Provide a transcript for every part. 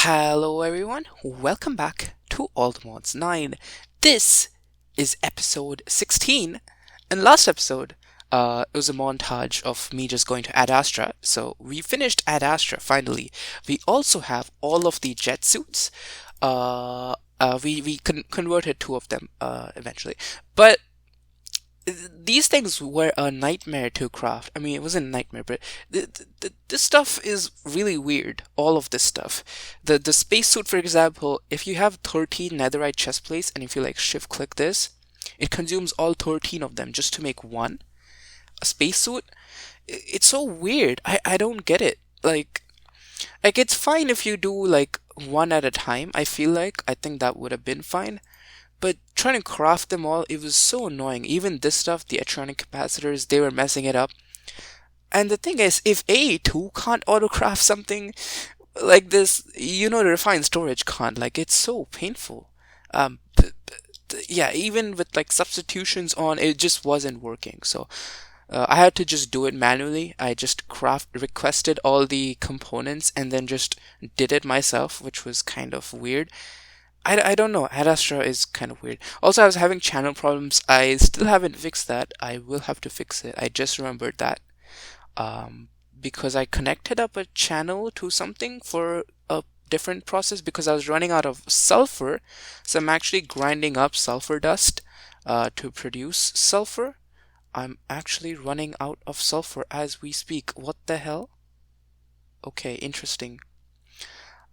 Hello everyone, welcome back to Mods 9. This is episode 16, and last episode, it was a montage of me just going to Ad Astra. So we finished Ad Astra finally. We also have all of the jet suits. We converted two of them eventually, but these things were a nightmare to craft. I mean, it wasn't a nightmare, but this stuff is really weird. All of this stuff, the spacesuit, for example, if you have 13 netherite chest plates, and if you like shift click this, it consumes all 13 of them just to make one a spacesuit. It's so weird. I don't get it. Like it's fine if you do like one at a time. I think that would have been fine. But trying to craft them all, it was so annoying. Even this stuff, the electronic capacitors, they were messing it up. And the thing is, if A2 can't autocraft something like this, the refined storage can't. Like, it's so painful. Yeah, even with like substitutions on, it just wasn't working. So I had to just do it manually. I just requested all the components and then just did it myself, which was kind of weird. I don't know. Ad Astra is kind of weird. Also, I was having channel problems. I still haven't fixed that. I will have to fix it. I just remembered that. Because I connected up a channel to something for a different process because I was running out of sulfur. So I'm actually grinding up sulfur dust to produce sulfur. I'm actually running out of sulfur as we speak. What the hell? Okay, interesting.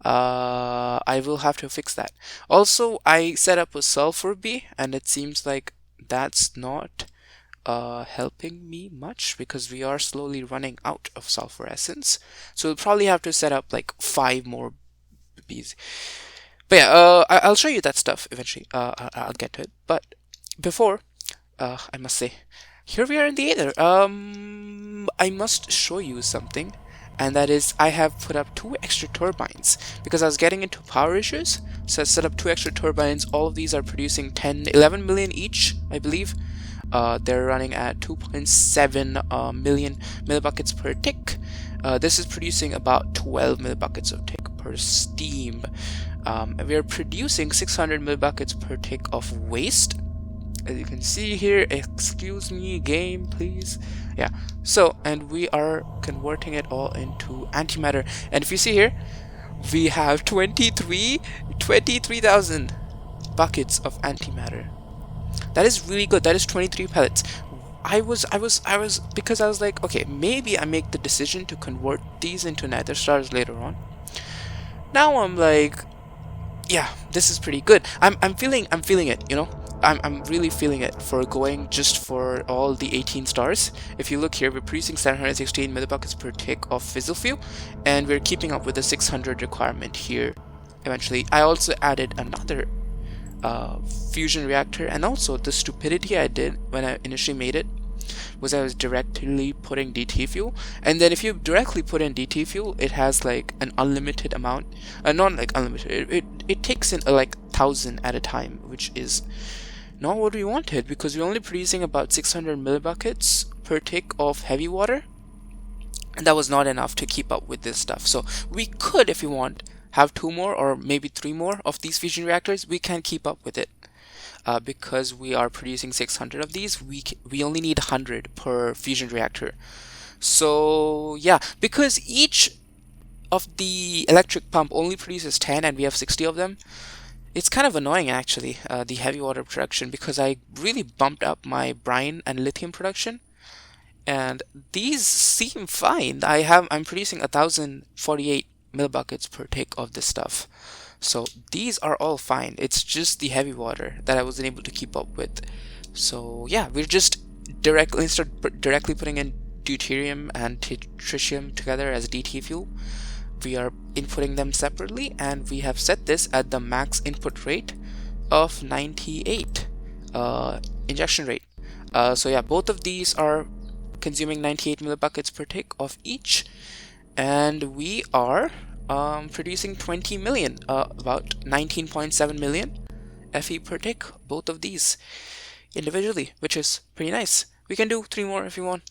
I will have to fix that. Also, I set up a sulfur bee, and it seems like that's not helping me much because we are slowly running out of sulfur essence. So we'll probably have to set up like 5 more bees. But yeah, I'll show you that stuff eventually. I'll get to it. But before, I must say, here we are in the Aether. I must show you something, and that is I have put up 2 extra turbines because I was getting into power issues. So I set up 2 extra turbines. All of these are producing 11 million each, I believe. They're running at 2.7 million millibuckets per tick. This is producing about 12 millibuckets of tick per steam. And we are producing 600 millibuckets per tick of waste. As you can see here, excuse me, game, please. Yeah, so, and we are converting it all into antimatter. And if you see here, we have 23,000 buckets of antimatter. That is really good. That is 23 pellets. Because I was like, okay, maybe I make the decision to convert these into nether stars later on. Now I'm like, yeah, this is pretty good. I'm feeling it, I'm really feeling it for going just for all the 18 stars. If you look here, we're producing 716 millibuckets per tick of fissile fuel, and we're keeping up with the 600 requirement here. Eventually, I also added another fusion reactor, and also the stupidity I did when I initially made it was I was directly putting DT fuel, and then if you directly put in DT fuel, it has like an unlimited amount, not like unlimited. It takes in like 1,000 at a time, which is not what we wanted because we're only producing about 600 millibuckets per tick of heavy water, and that was not enough to keep up with this stuff. So we could, if you want, have 2 more or maybe 3 more of these fusion reactors. We can keep up with it because we are producing 600 of these. We only need 100 per fusion reactor. So yeah, because each of the electric pump only produces 10 and we have 60 of them, it's kind of annoying actually, the heavy water production, because I really bumped up my brine and lithium production, and these seem fine. I'm producing 1,048 millibuckets per tick of this stuff, so these are all fine. It's just the heavy water that I wasn't able to keep up with. So yeah, we're just directly putting in deuterium and tritium together as DT fuel. We are inputting them separately, and we have set this at the max input rate of 98 injection rate. So yeah, both of these are consuming 98 millibuckets per tick of each, and we are producing 20 million, about 19.7 million Fe per tick, both of these individually, which is pretty nice. We can do 3 more if you want.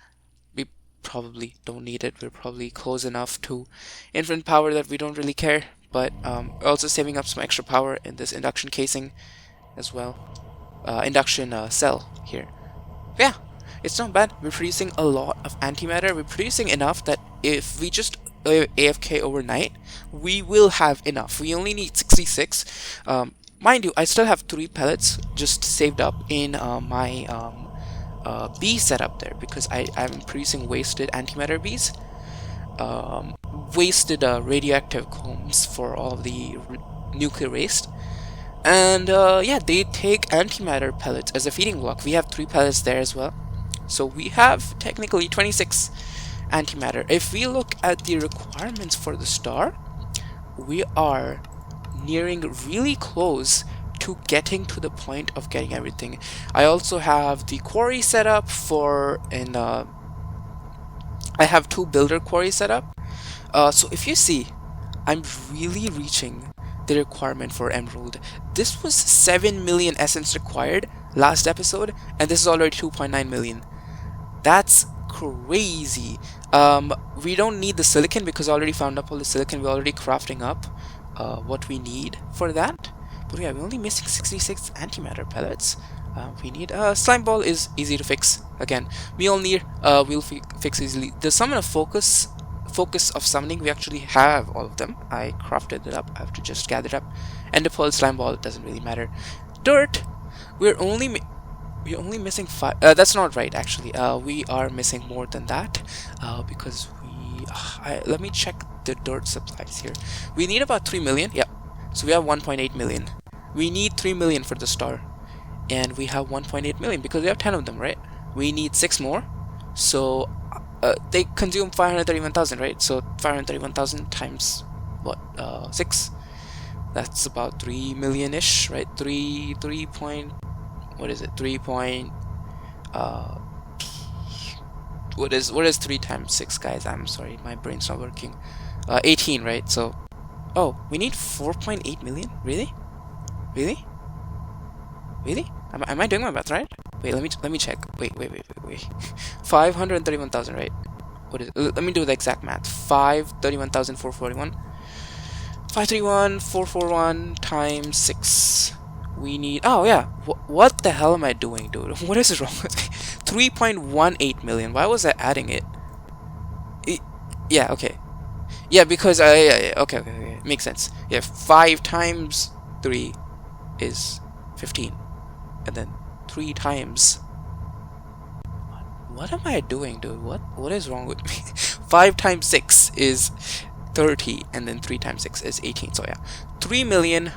Probably don't need it. We're probably close enough to infinite power that we don't really care. but also saving up some extra power in this induction casing as well. Induction cell here. Yeah, it's not bad. We're producing a lot of antimatter. We're producing enough that if we just AFK overnight, we will have enough. We only need 66. Mind you, I still have 3 pellets just saved up in my bee setup there, because I'm producing wasted antimatter bees, wasted radioactive combs for all of the nuclear waste. And yeah, they take antimatter pellets as a feeding block. We have 3 pellets there as well. So we have technically 26 antimatter. If we look at the requirements for the star, we are nearing really close to getting to the point of getting everything. I also have the quarry set up for, and I have 2 builder quarries set up. So if you see, I'm really reaching the requirement for emerald. This was 7 million essence required last episode, and this is already 2.9 million. That's crazy. We don't need the silicon because I already found up all the silicon. We're already crafting up what we need for that. But yeah, we're only missing 66 antimatter pellets. We need slime ball is easy to fix. Again, Mjolnir we'll fix easily. The summon of focus of summoning, we actually have all of them. I crafted it up. I have to just gather it up. And the pearl slime ball, it doesn't really matter. Dirt, we're only missing 5. That's not right, actually. We are missing more than that because we. Let me check the dirt supplies here. We need about 3 million. Yeah, so we have 1.8 million. We need 3 million for the star, and we have 1.8 million because we have 10 of them, right? We need 6 more, so they consume 531,000, right? So 531,000 times what? 6. That's about 3 million-ish, right? 3 point. What is it? 3 point. What is 3 times 6, guys? I'm sorry, my brain's not working. 18, right? So, oh, we need 4.8 million. Really? Really? Really? Am I doing my math right? Wait, let me check. Wait. 531,000, right? What is it? Let me do the exact math. 531,441. 531,441 times 6. We need. Oh yeah. What the hell am I doing, dude? What is wrong with me? 3.18 million. Why was I adding it? Yeah. Okay. Yeah, because yeah, okay. Makes sense. Yeah, 5 times 3 is 15, and then 3 times. What am I doing, dude? What is wrong with me? 5 times 6 is 30, and then 3 times 6 is 18. So yeah, 3 million.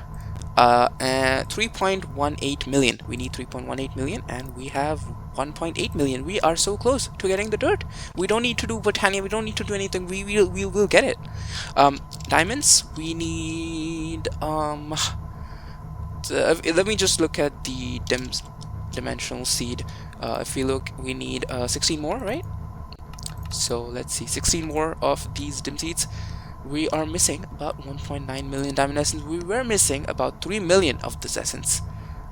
3.18 million. We need 3.18 million, and we have 1.8 million. We are so close to getting the dirt. We don't need to do Botania. We don't need to do anything. We will get it. Diamonds. We need. Let me just look at the dimensional seed. If we look, we need 16 more, right? So let's see, 16 more of these dim seeds. We are missing about 1.9 million diamond essence. We were missing about 3 million of this essence.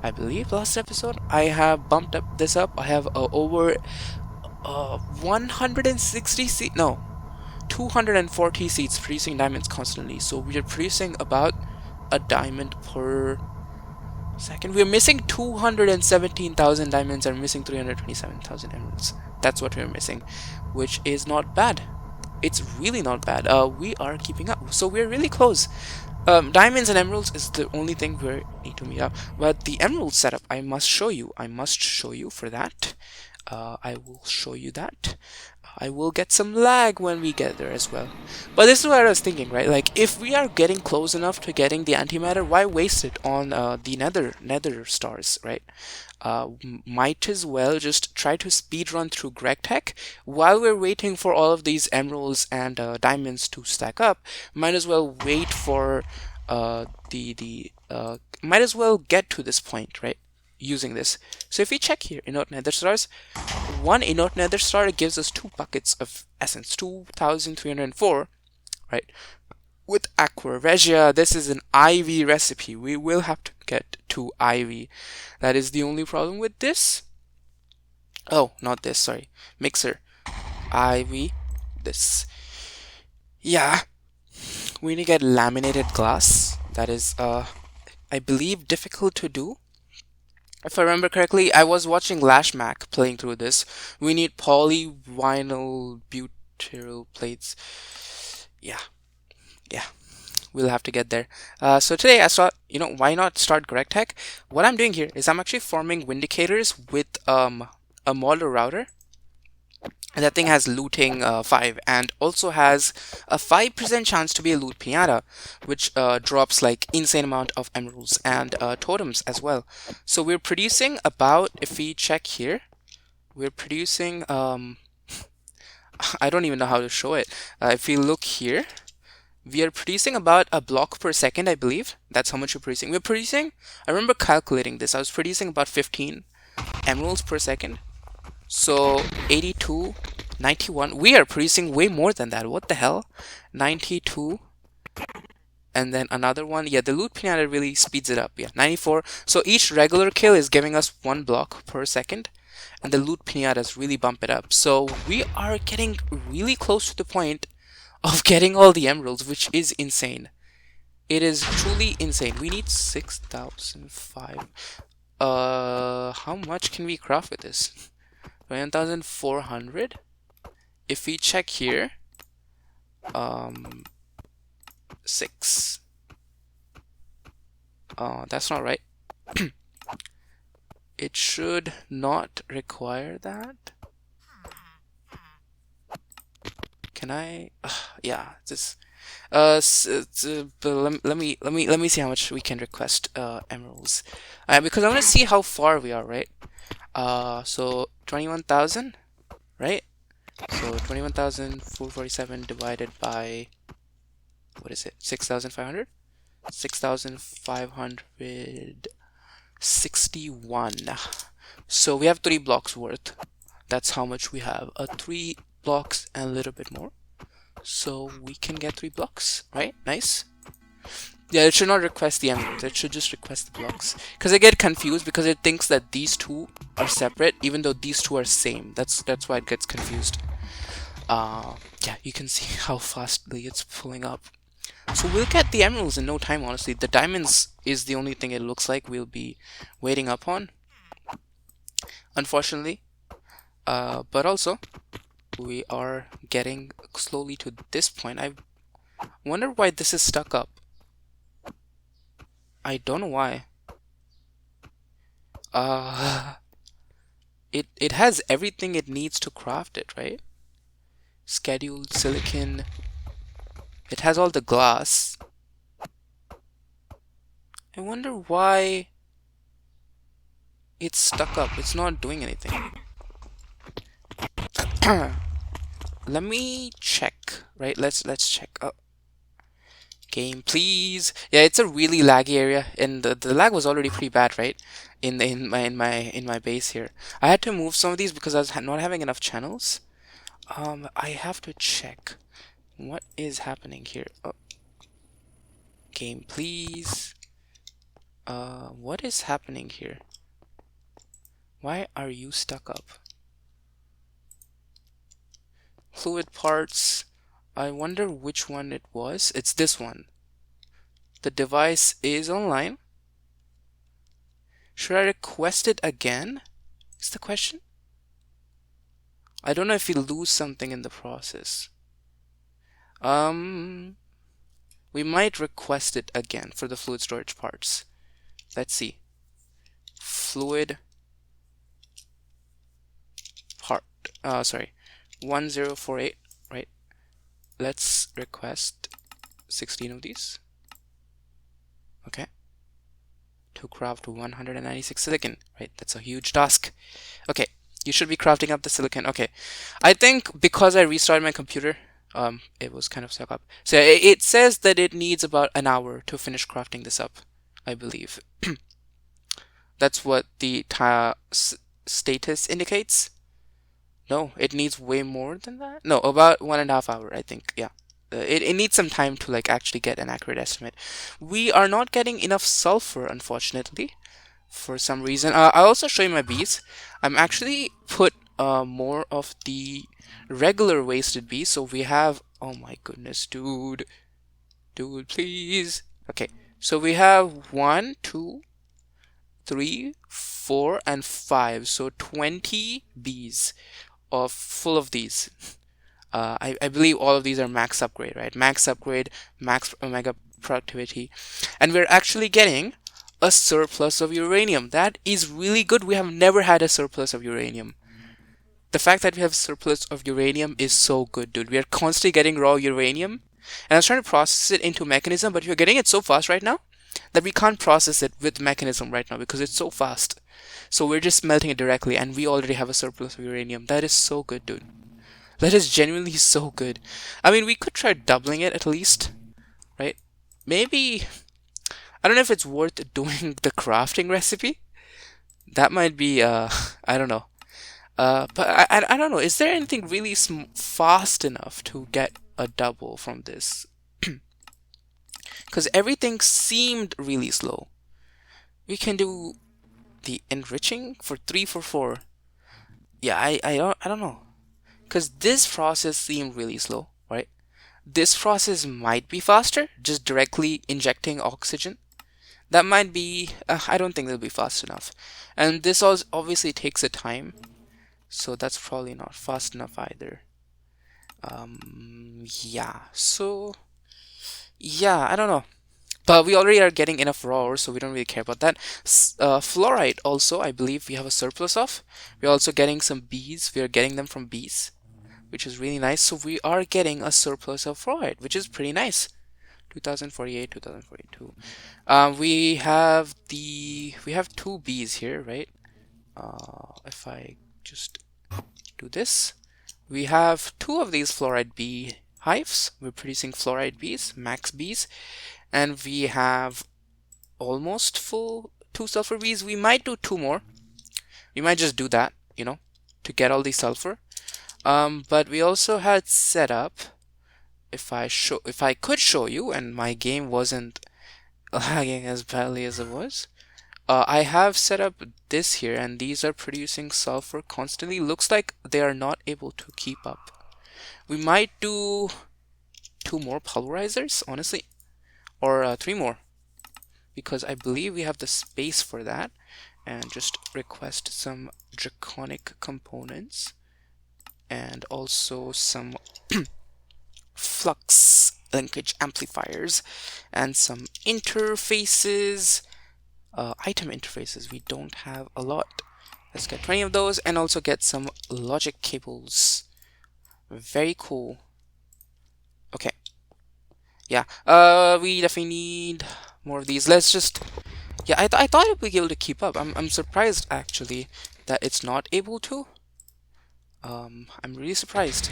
I believe last episode I have bumped up this up. I have over 160 seeds. No, 240 seeds producing diamonds constantly. So we are producing about a diamond per second. We're missing 217,000 diamonds and missing 327,000 emeralds. That's what we're missing, which is not bad. It's really not bad. We are keeping up, so we're really close. Diamonds and emeralds is the only thing we need to meet up. But the emerald setup, I must show you. For that. I will show you that. I will get some lag when we get there as well. But this is what I was thinking, right? Like, if we are getting close enough to getting the antimatter, why waste it on the nether stars, right? Might as well just try to speedrun through GregTech while we're waiting for all of these emeralds and diamonds to stack up. Might as well wait for might as well get to this point, right? Using this. So if we check here, inert nether stars, one inert nether star gives us 2 buckets of essence, 2,304, right? With aqua regia, this is an IV recipe. We will have to get to IV. That is the only problem with this. Oh, not this, sorry. Mixer. IV. This. Yeah. We need to get laminated glass. That is, I believe, difficult to do. If I remember correctly, I was watching Lash Mac playing through this. We need polyvinyl butyl plates. Yeah, yeah, we'll have to get there. So today I thought, why not start GregTech? What I'm doing here is I'm actually forming Vindicators with a model router. And that thing has looting 5 and also has a 5% chance to be a loot pinata, which drops like insane amount of emeralds and totems as well. So we're producing about, if we check here, we're producing, I don't even know how to show it. If we look here, we are producing about a block per second, I believe. That's how much we're producing. We're producing, I remember calculating this, I was producing about 15 emeralds per second. So 82, 91. We are producing way more than that. What the hell? 92. And then another one. Yeah, the loot pinata really speeds it up. Yeah, 94. So each regular kill is giving us 1 block per second. And the loot pinatas really bump it up. So we are getting really close to the point of getting all the emeralds, which is insane. It is truly insane. We need 6,005. How much can we craft with this? 1,400. If we check here, 6. That's not right. It should not require that. Can I? Yeah, this. Let me see how much we can request emeralds, because I want to see how far we are, right? So 21,000, right? So 21,447 divided by, what is it? 6,500? 6,561. So we have 3 blocks worth. That's how much we have. 3 blocks and a little bit more. So we can get 3 blocks, right? Nice. Yeah, it should not request the emeralds. It should just request the blocks. Because I get confused because it thinks that these two are separate, even though these two are same. That's why it gets confused. Yeah, you can see how fastly it's pulling up. So we'll get the emeralds in no time, honestly. The diamonds is the only thing it looks like we'll be waiting up on, unfortunately. But also, we are getting slowly to this point. I wonder why this is stuck up. I don't know why. It has everything it needs to craft it, right? Scheduled silicon. It has all the glass. I wonder why it's stuck up. It's not doing anything. Let me check, right? Let's check. Game, please. Yeah, it's a really laggy area, and the lag was already pretty bad, right? In my base here. I had to move some of these because I was not having enough channels. I have to check what is happening here. Oh. Game, please. What is happening here? Why are you stuck up? Fluid parts. I wonder which one it was. It's this one. The device is online. Should I request it again? Is the question? I don't know if we lose something in the process. We might request it again for the fluid storage parts. Let's see. Fluid part. Sorry. 1048, right? Let's request 16 of these. Okay. To craft 196 silicon, right? That's a huge task. Okay. You should be crafting up the silicon. Okay. I think because I restarted my computer, it was kind of stuck up. So it says that it needs about an hour to finish crafting this up, I believe. That's what the status indicates. No, it needs way more than that. No, about 1.5 hours, I think. Yeah. It needs some time to like actually get an accurate estimate. We are not getting enough sulfur, unfortunately, for some reason. I'll also show you my bees. I'm actually put more of the regular wasted bees, so we have, oh my goodness, dude. Dude, please. Okay, so we have 1, 2, 3, 4, and 5. So 20 bees of full of these. I believe all of these are max upgrade, right? Max upgrade, max omega productivity. And we're actually getting a surplus of uranium. That is really good. We have never had a surplus of uranium. The fact that we have surplus of uranium is so good, dude. We are constantly getting raw uranium. And I was trying to process it into mechanism, but we're getting it so fast right now that we can't process it with mechanism right now because it's so fast. So we're just melting it directly, and we already have a surplus of uranium. That is so good, dude. That is genuinely so good. I mean, we could try doubling it at least, right? Maybe, I don't know if it's worth doing the crafting recipe. That might be, I don't know. But I don't know. Is there anything really fast enough to get a double from this? Because everything seemed really slow. We can do the enriching for 3 for 4. Yeah, I don't know. Because this process seemed really slow, right? This process might be faster, just directly injecting oxygen. That might be, I don't think it'll be fast enough. And this also obviously takes a time, so that's probably not fast enough either. Yeah, so, yeah, I don't know. But we already are getting enough raw ore, so we don't really care about that. Fluorite also, I believe we have a surplus of. We're also getting some bees. We are getting them from bees, which is really nice. So we are getting a surplus of fluorite, which is pretty nice. 2048, 2042. We have 2 bees here, right? If I just do this, we have 2 of these fluoride bee hives. We're producing fluoride bees, max bees, and we have almost full 2 sulfur bees. We might do 2 more. We might just do that, to get all the sulfur. But we also had set up, if I could show you, and my game wasn't lagging as badly as it was. I have set up this here, and these are producing sulfur constantly. Looks like they are not able to keep up. We might do 2 more pulverizers, honestly, or 3 more, because I believe we have the space for that. And just request some draconic components, and also some flux linkage amplifiers, and some interfaces. Item interfaces, we don't have a lot. Let's get 20 of those, and also get some logic cables. Very cool. Okay. Yeah, we definitely need more of these. Let's just, yeah, I thought it would be able to keep up. I'm surprised actually that it's not able to. I'm really surprised.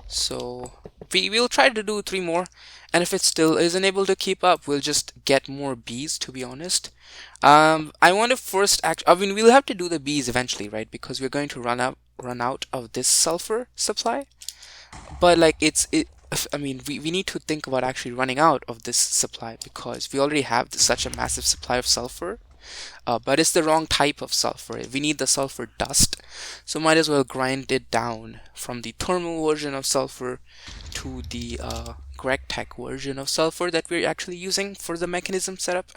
So we'll try to do 3 more, and if it still isn't able to keep up, we'll just get more bees, to be honest. I want to first I mean, we'll have to do the bees eventually, right? Because we're going to run out of this sulfur supply. But like I mean, we need to think about actually running out of this supply, because we already have such a massive supply of sulfur. But it's the wrong type of sulfur. We need the sulfur dust, so might as well grind it down from the thermal version of sulfur to the GregTech version of sulfur that we're actually using for the mechanism setup.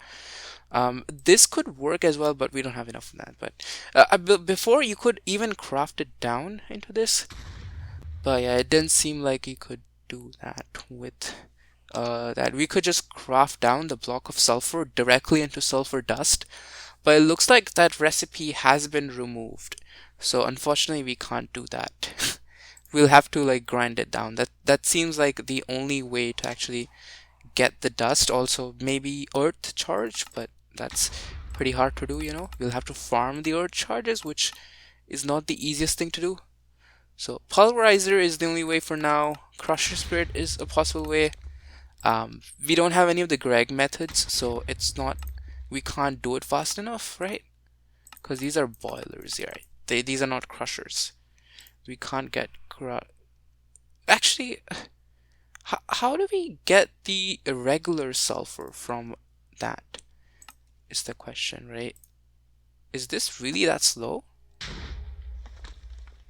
This could work as well, but we don't have enough of that. But before, you could even craft it down into this, but yeah, it didn't seem like you could do that with that. We could just craft down the block of sulfur directly into sulfur dust, but it looks like that recipe has been removed, so unfortunately we can't do that. We'll have to like grind it down. That seems like the only way to actually get the dust. Also maybe earth charge, but that's pretty hard to do, We'll have to farm the earth charges, which is not the easiest thing to do. So pulverizer is the only way for now. Crusher spirit is a possible way. We don't have any of the Greg methods, so we can't do it fast enough, right? Because these are boilers, yeah, right? These are not crushers. We can't get actually, how do we get the irregular sulfur from that is the question, right? Is this really that slow?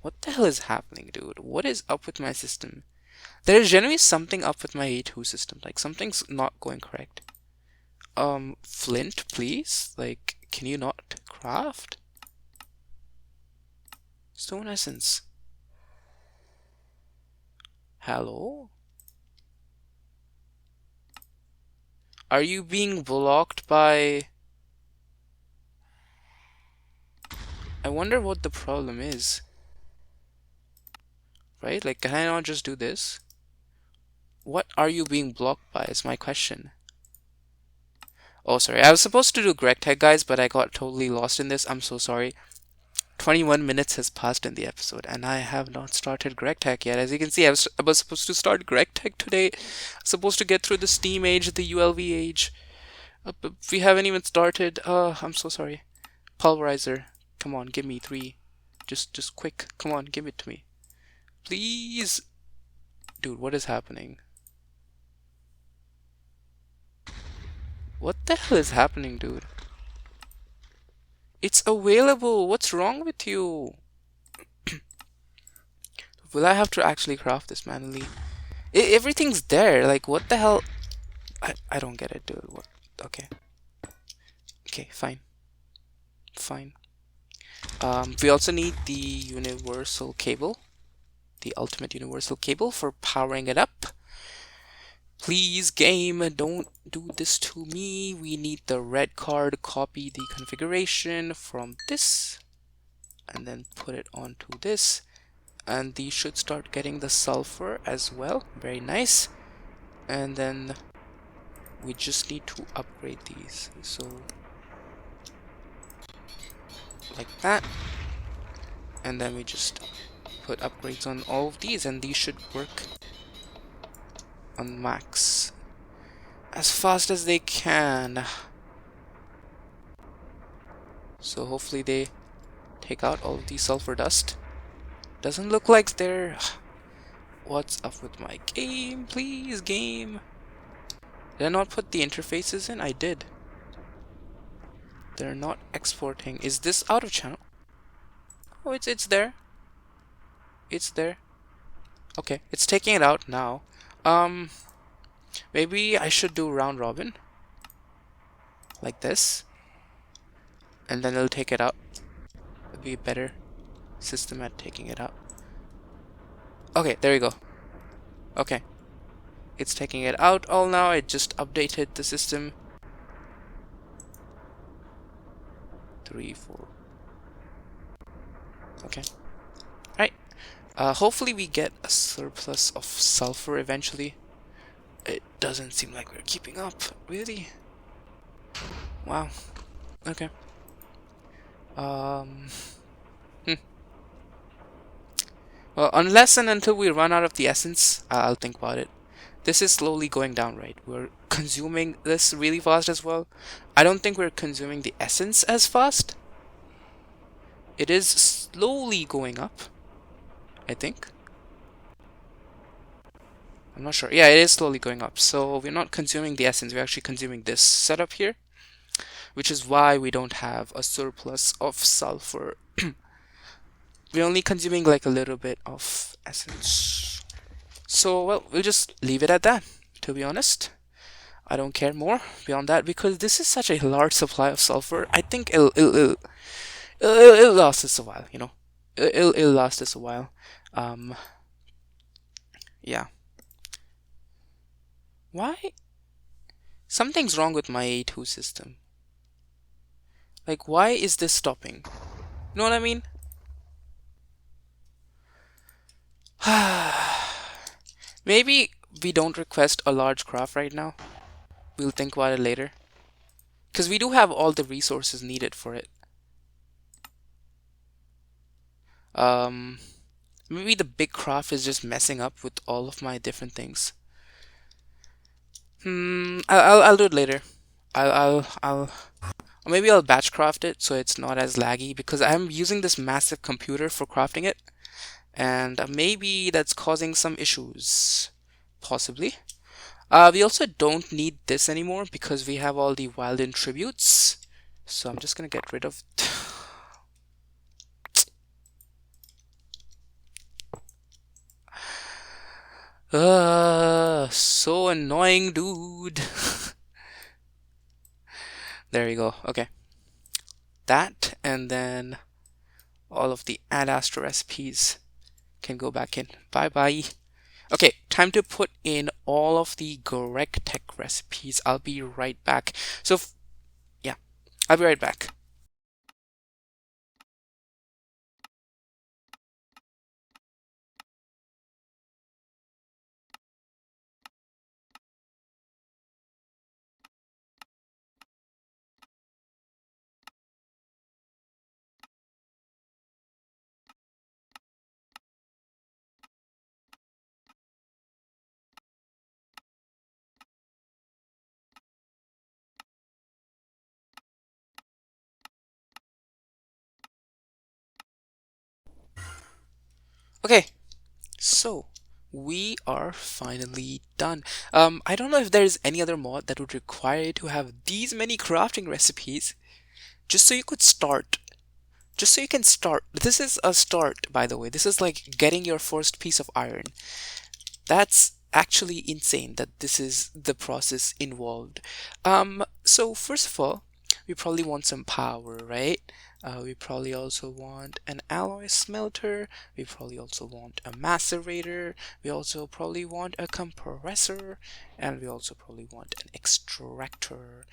What the hell is happening, dude? What is up with my system? There is generally something up with my A2 system. Like something's not going correct. Flint, please. Like, can you not craft? Stone essence. Hello? Are you being blocked by... I wonder what the problem is. Right? Like, can I not just do this? What are you being blocked by is my question. Oh, sorry. I was supposed to do GregTech, guys, but I got totally lost in this. I'm so sorry. 21 minutes has passed in the episode, and I have not started GregTech yet. As you can see, I was supposed to start GregTech today. I was supposed to get through the Steam age, the ULV age. But we haven't even started. I'm so sorry. Pulverizer. Come on, give me 3. Just quick. Come on, give it to me. Please. Dude, what is happening? What the hell is happening, dude? It's available. What's wrong with you? Will I have to actually craft this manually? Everything's there. Like, what the hell? I don't get it, dude. What? Okay. Okay, fine. Fine. We also need the universal cable. The ultimate universal cable for powering it up. Please, game, don't do this to me. We need the red card. Copy the configuration from this and then put it onto this. And these should start getting the sulfur as well. Very nice. And then we just need to upgrade these. So like that. And then we just put upgrades on all of these, and these should work on max as fast as they can. So hopefully they take out all of the sulfur dust. Doesn't look like they're... What's up with my game? Please, game. Did I not put the interfaces in? I did. They're not exporting. Is this out of channel? Oh, it's there. It's there. Okay, it's taking it out now. Maybe I should do round robin. Like this. And then it'll take it out. It'll be a better system at taking it out. Okay, there we go. Okay. It's taking it out all now. I just updated the system. 3, 4. Okay. Alright. Hopefully we get a surplus of sulfur eventually. It doesn't seem like we're keeping up, really. Wow. Okay. Well, unless and until we run out of the essence, I'll think about it. This is slowly going down, right? We're consuming this really fast as well. I don't think we're consuming the essence as fast. It is slowly going up, I think. I'm not sure. Yeah, it is slowly going up. So we're not consuming the essence. We're actually consuming this setup here, which is why we don't have a surplus of sulfur. We're only consuming like a little bit of essence. So, well, we'll just leave it at that, to be honest. I don't care more beyond that because this is such a large supply of sulfur. I think it'll last us a while, you know. It'll last us a while. Yeah. Why? Something's wrong with my A2 system. Like, why is this stopping? You know what I mean? Maybe we don't request a large craft right now. We'll think about it later. Because we do have all the resources needed for it. Maybe the big craft is just messing up with all of my different things. I'll do it later. Maybe I'll batch craft it so it's not as laggy because I'm using this massive computer for crafting it. And maybe that's causing some issues. Possibly. We also don't need this anymore because we have all the Wilden tributes. So I'm just gonna get rid of... So annoying, dude. There you go. Okay. That, and then all of the Ad Astra recipes can go back in. Bye bye. Okay, time to put in all of the GregTech recipes. I'll be right back. So, yeah, I'll be right back. Okay, so we are finally done. I don't know if there's any other mod that would require you to have these many crafting recipes just so you could start. Just so you can start. This is a start, by the way. This is like getting your first piece of iron. That's actually insane that this is the process involved. So first of all, we probably want some power, right? We probably also want an alloy smelter. We probably also want a macerator. We also probably want a compressor, and we also probably want an extractor.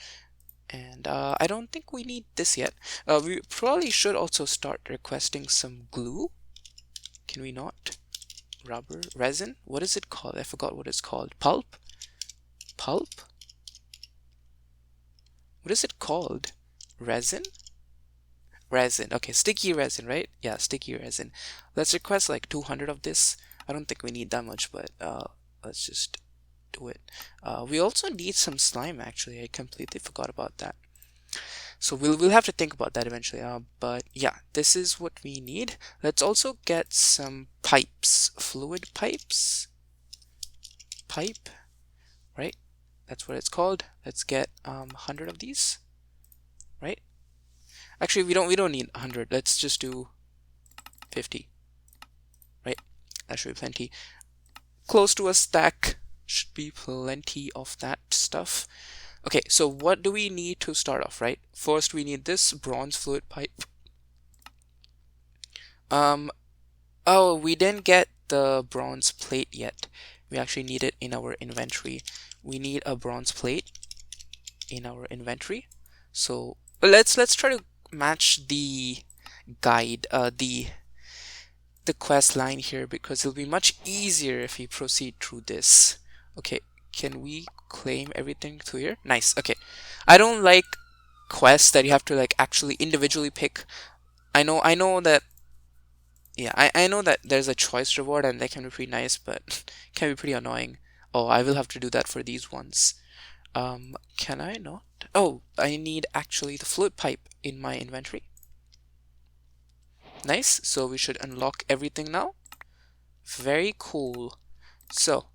And I don't think we need this yet. We probably should also start requesting some glue. Can we not? Rubber, resin, what is it called? I forgot what it's called. Pulp? Pulp? What is it called? Resin? Resin. Okay, sticky resin, right? Yeah, sticky resin. Let's request like 200 of this. I don't think we need that much, but let's just do it. We also need some slime, actually. I completely forgot about that. So we'll have to think about that eventually. But yeah, this is what we need. Let's also get some pipes, fluid pipes. Pipe, right? That's what it's called. Let's get 100 of these, right? Actually, we don't need 100. Let's just do 50, right? That should be plenty. Close to a stack should be plenty of that stuff. Okay, so what do we need to start off, right? First, we need this bronze fluid pipe. Oh, we didn't get the bronze plate yet. We actually need it in our inventory. We need a bronze plate in our inventory. So let's try to match the guide, the quest line here, because it'll be much easier if we proceed through this. Okay, can we claim everything through here? Nice. Okay, I don't like quests that you have to like actually individually pick. I know that, yeah, I know that there's a choice reward and that can be pretty nice, but can be pretty annoying. Oh, I will have to do that for these ones. Can I not? Oh, I need actually the fluid pipe in my inventory. Nice, so we should unlock everything now. Very cool. So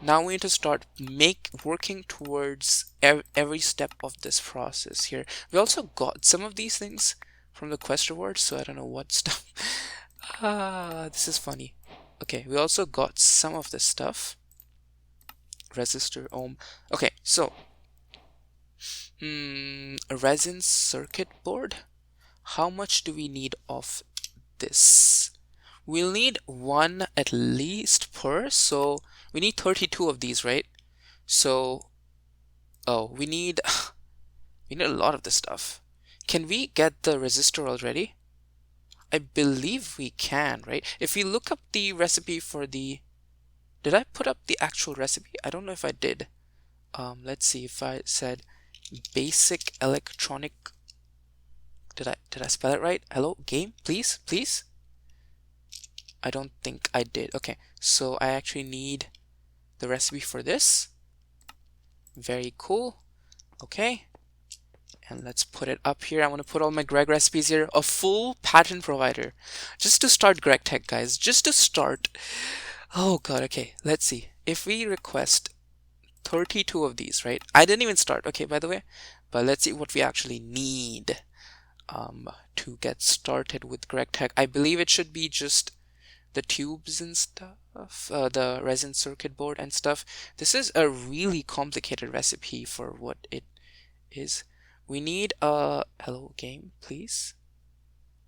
now we need to start working towards every step of this process here. We also got some of these things from the quest rewards, so I don't know what stuff. This is funny. Okay, we also got some of this stuff. Resistor, ohm. Okay, so a resin circuit board. How much do we need of this? We'll need one at least per, so we need 32 of these, right? So, oh, we need a lot of this stuff. Can we get the resistor already? I believe we can, right? If we look up the recipe for the... Did I put up the actual recipe? I don't know if I did. Let's see if I said basic electronic... Did I spell it right? Hello, game, please, please? I don't think I did. Okay, so I actually need the recipe for this. Very cool. Okay, and let's put it up here. I want to put all my Greg recipes here. A full pattern provider. Just to start GregTech, guys. Just to start. Oh god, okay. Let's see. If we request 32 of these, right? I didn't even start, okay, by the way. But let's see what we actually need to get started with GregTech. I believe it should be just the tubes and stuff. of the resin circuit board and stuff. This is a really complicated recipe for what it is. We need a hello game, please.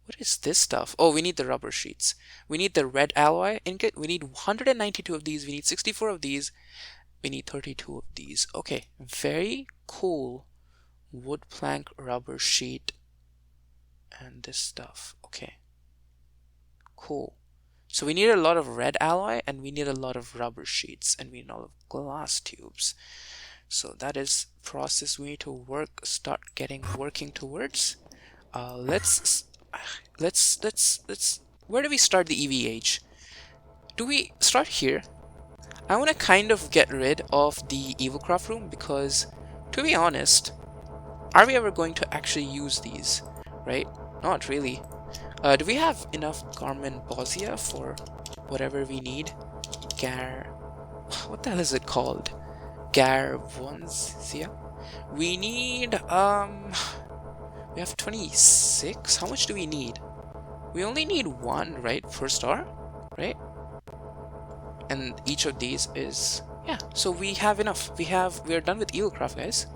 What is this stuff? Oh, we need the rubber sheets. We need the red alloy ingot. We need 192 of these. We need 64 of these. We need 32 of these. Okay, very cool. Wood plank, rubber sheet, and this stuff. Okay, cool. So we need a lot of red alloy, and we need a lot of rubber sheets, and we need a lot of glass tubes. So that is process we need to start working towards. Let's where do we start the EVH? Do we start here? I want to kind of get rid of the Evilcraft room because, to be honest, are we ever going to actually use these? Right? Not really. Do we have enough garment bossia for whatever we need? What the hell is it called? Garvonsia? We need, we have 26? How much do we need? We only need one, right, per star, right? And each of these is, yeah, so we have enough. We are done with Evilcraft, guys.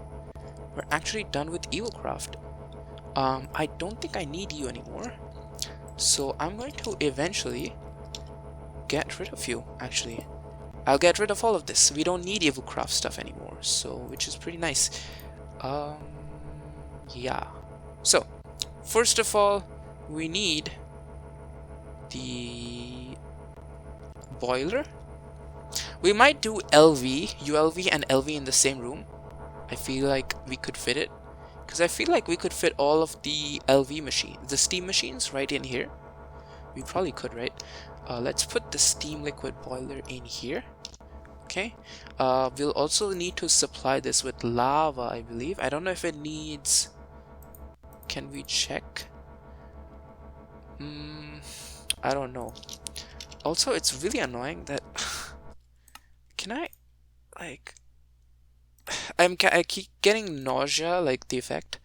We're actually done with Evilcraft. I don't think I need you anymore. So I'm going to eventually get rid of you, actually. I'll get rid of all of this. We don't need Evilcraft stuff anymore, so which is pretty nice. Yeah. So, first of all, we need the boiler. We might do LV, ULV, and LV in the same room. I feel like we could fit it. Because I feel like we could fit all of the LV machines, the steam machines, right in here. We probably could, right? Let's put the steam liquid boiler in here. Okay. We'll also need to supply this with lava, I believe. I don't know if it needs... Can we check? I don't know. Also, it's really annoying that... Can I... Like... I keep getting nausea, like the effect.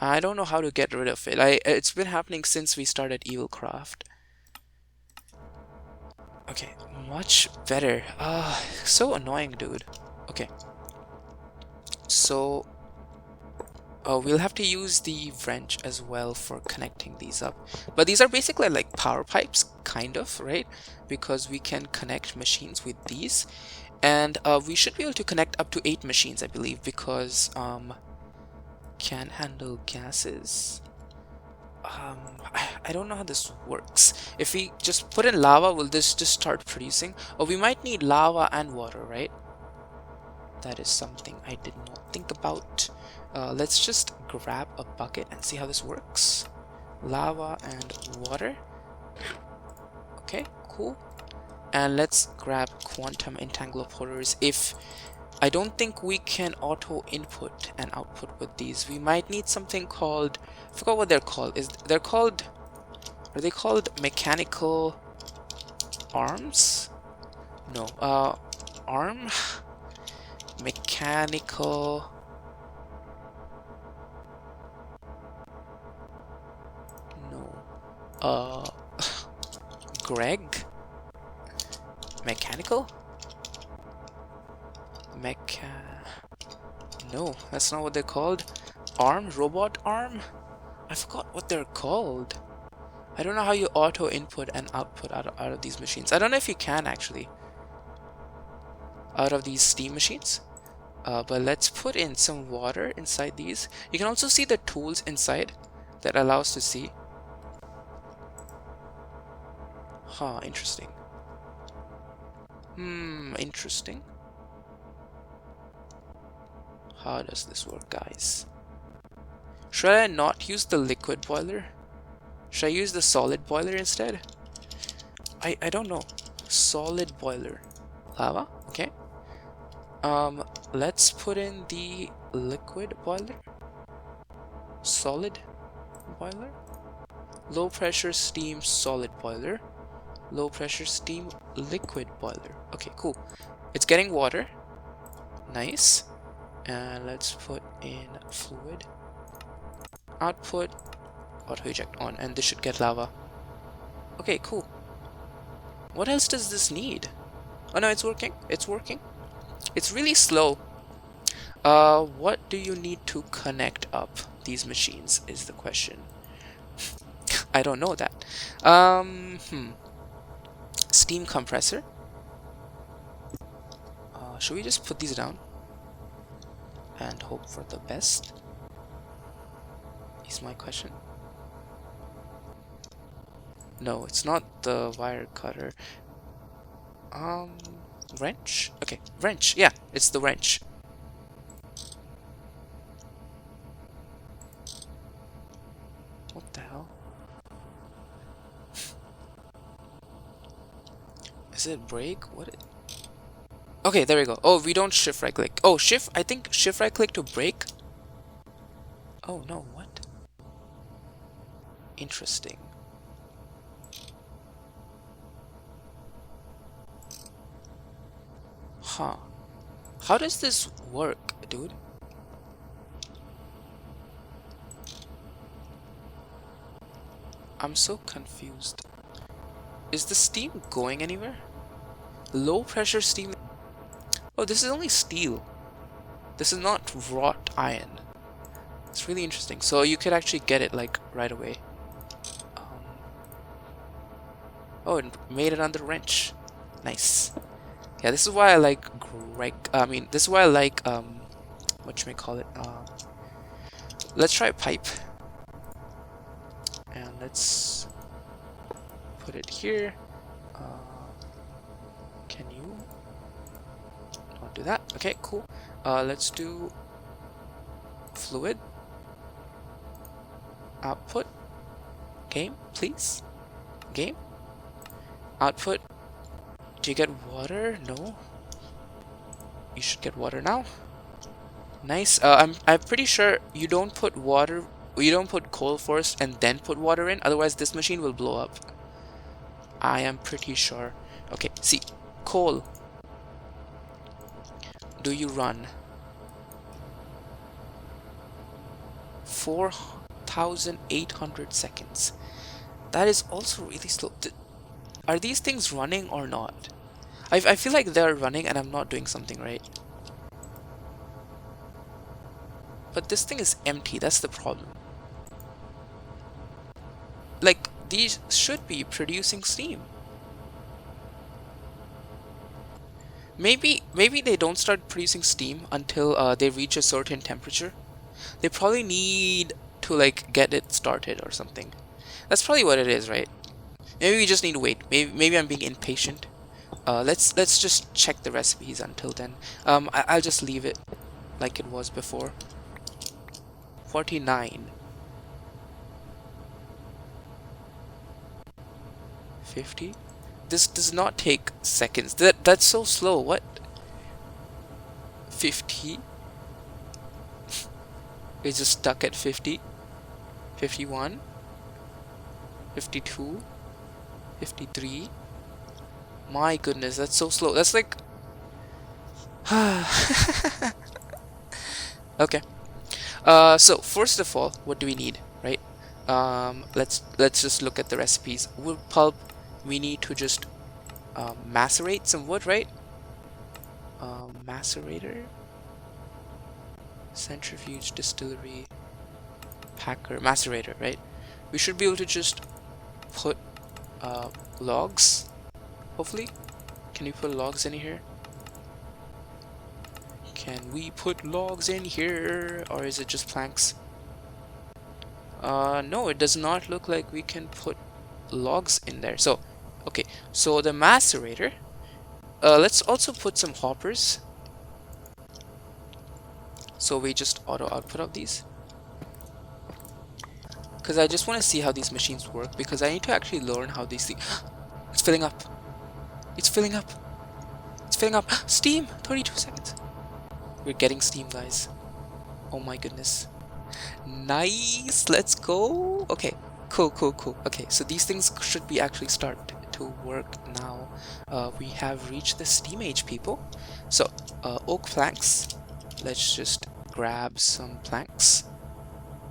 I don't know how to get rid of it. It's been happening since we started Evilcraft. Okay, much better. So annoying, dude. Okay. So we'll have to use the wrench as well for connecting these up. But these are basically like power pipes, kind of, right? Because we can connect machines with these. And we should be able to connect up to 8 machines, I believe, because can handle gases. I don't know how this works. If we just put in lava, will this just start producing? Oh, we might need lava and water, right? That is something I did not think about. Let's just grab a bucket and see how this works. Lava and water. Okay, cool. And let's grab quantum entanglepoters. If I don't think we can auto input and output with these. We might need something called, I forgot what they're called. Are they called mechanical arms? No, arm? Mechanical... No. Greg? Mechanical? No, that's not what they're called. Arm? Robot arm? I forgot what they're called. I don't know how you auto input and output out of these machines. I don't know if you can actually. Out of these steam machines. But let's put in some water inside these. You can also see the tools inside that allow us to see. Huh, interesting. Interesting. How does this work, guys? Should I not use the liquid boiler? Should I use the solid boiler instead? I don't know. Solid boiler. Lava? Okay. Let's put in the liquid boiler. Solid boiler. Low pressure steam solid boiler. Low pressure steam liquid boiler. Okay, cool. It's getting water. Nice. And let's put in fluid. Output. Auto eject on. And this should get lava. Okay, cool. What else does this need? Oh no, it's working. It's working. It's really slow. What do you need to connect up these machines is the question. I don't know that. Steam compressor. Should we just put these down and hope for the best? Is my question. No, it's not the wire cutter. Wrench? Okay, wrench. Yeah, it's the wrench. What the hell? Is it brake? What? Okay, there we go. Oh, we don't shift right click. Oh, shift. I think shift right click to brake. Oh no, what? Interesting. Huh. How does this work, dude? I'm so confused. Is the steam going anywhere? Low pressure steam. Oh, this is only steel. This is not wrought iron. It's really interesting. So you could actually get it like right away. Oh, it made it under wrench. Nice. Yeah, this is why I like this is why I like what you may call it. Let's try pipe. And let's put it here. Can you not do that? Okay, cool. Let's do fluid output. Game, please. Game. Output. Do you get water? No. You should get water now. Nice. I'm pretty sure you don't put water. You don't put coal first and then put water in. Otherwise, this machine will blow up. I am pretty sure. Okay. See, coal. Do you run? 4,800 seconds. That is also really slow. Are these things running or not? I feel like they're running and I'm not doing something right. But this thing is empty, that's the problem. Like, these should be producing steam. Maybe they don't start producing steam until they reach a certain temperature. They probably need to like get it started or something. That's probably what it is, right? Maybe we just need to wait. Maybe I'm being impatient. Let's just check the recipes until then. I'll just leave it like it was before. 49. 50. This does not take seconds. That's so slow. What? 50. It's just stuck at 50. 51. 52. 53. My goodness, that's so slow. That's like okay. So first of all, what do we need, right? Let's just look at the recipes. Wood pulp, we need to just macerate some wood, right? Macerator, centrifuge, distillery, packer, macerator, right? We should be able to just put logs, hopefully. Can you put logs in here? Can we put logs in here, or is it just planks? No, it does not look like we can put logs in there. So, okay, so the macerator. Let's also put some hoppers. So we just auto output of these. Because I just want to see how these machines work, because I need to actually learn how these things. It's filling up. It's filling up. It's filling up. Steam! 32 seconds. We're getting steam, guys. Oh my goodness. Nice! Let's go! Okay. Cool. Okay, so these things should be actually start to work now. We have reached the steam age, people. So, oak planks. Let's just grab some planks.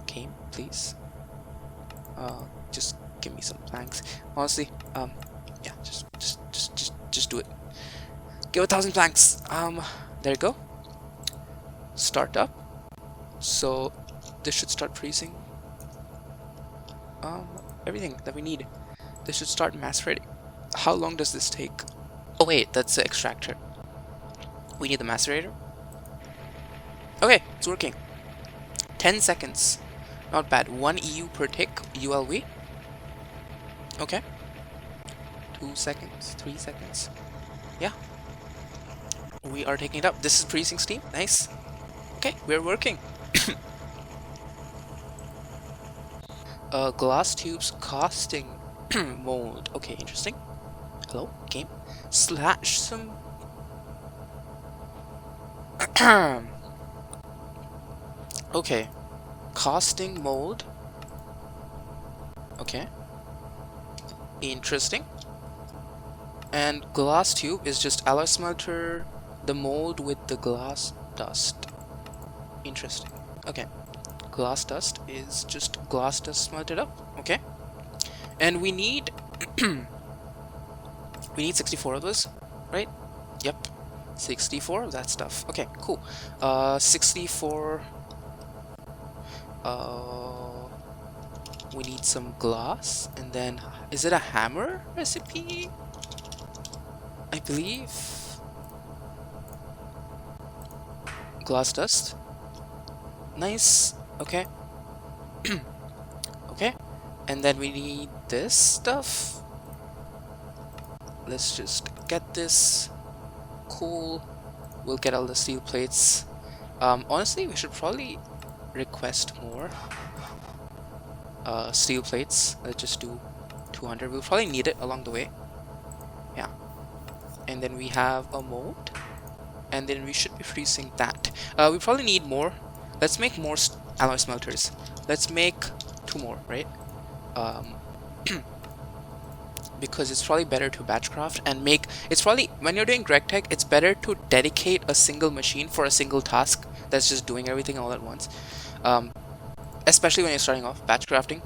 Okay, please. Just give me some planks. Honestly, yeah, just Just do it. Give 1,000 planks. There you go. Start up. So this should start freezing. Everything that we need. This should start macerating. How long does this take? Oh wait, that's the extractor. We need the macerator. Okay, it's working. 10 seconds. Not bad. 1 EU per tick. ULV. Okay. 2 seconds. 3 seconds. Yeah. We are taking it up. This is freezing steam. Nice. Okay, we're working. Glass tubes casting mold. Okay, interesting. Hello, game. Slash some. Okay. Casting mold. Okay. Interesting. And glass tube is just alloy smelter, the mold with the glass dust. Interesting. Okay. Glass dust is just glass dust smelted up. Okay. And we need we need 64 of those, right? Yep. 64 of that stuff. Okay, cool. 64. We need some glass, and then is it a hammer recipe? I believe. Glass dust. Nice. Okay. Okay. And then we need this stuff. Let's just get this. Cool. We'll get all the steel plates. Honestly, we should probably request more steel plates. Let's just do 200. We'll probably need it along the way. Yeah. And then we have a mold. And then we should be freezing that. We probably need more. Let's make more alloy smelters. Let's make 2 more, right? Because it's probably better to batch craft and make. It's probably, when you're doing GregTech, it's better to dedicate a single machine for a single task that's just doing everything all at once. Especially when you're starting off, batch crafting,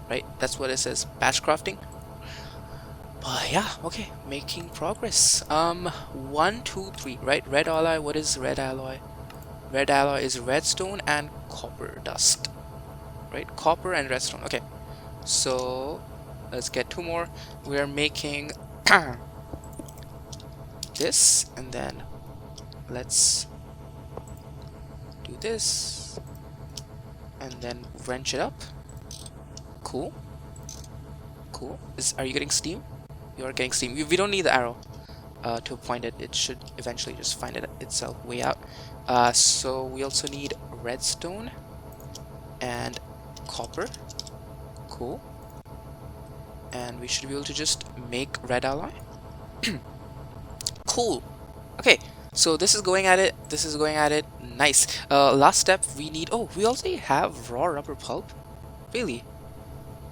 right? That's what it says, batch crafting. But yeah, okay, making progress. 1, 2, 3, right? Red alloy. What is red alloy? Red alloy is redstone and copper dust, right? Copper and redstone. Okay, so let's get 2 more. We are making this, and then let's do this, and then wrench it up. Cool. Cool. Are you getting steam? You are getting steam. We don't need the arrow to point it. It should eventually just find it itself way out. So we also need redstone and copper. Cool. And we should be able to just make red alloy. Cool. Okay, so this is going at it. This is going at it. Nice. Last step, we need. Oh, we also have raw rubber pulp. Really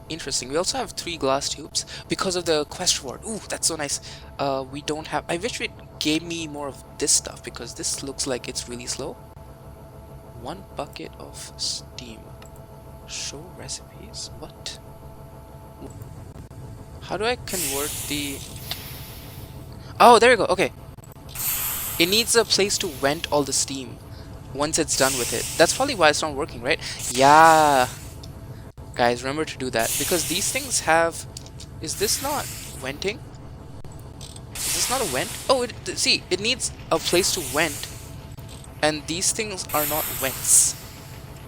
interesting. We also have 3 glass tubes because of the quest reward. Ooh, that's so nice. We don't have. I wish it gave me more of this stuff because this looks like it's really slow. 1 bucket of steam. Show recipes. What? How do I convert the... Oh, there we go. Okay. It needs a place to vent all the steam once it's done with it. That's probably why it's not working, right? Yeah. Guys, remember to do that. Because these things have... Is this not venting? Is this not a vent? Oh, see, it needs a place to vent. And these things are not vents.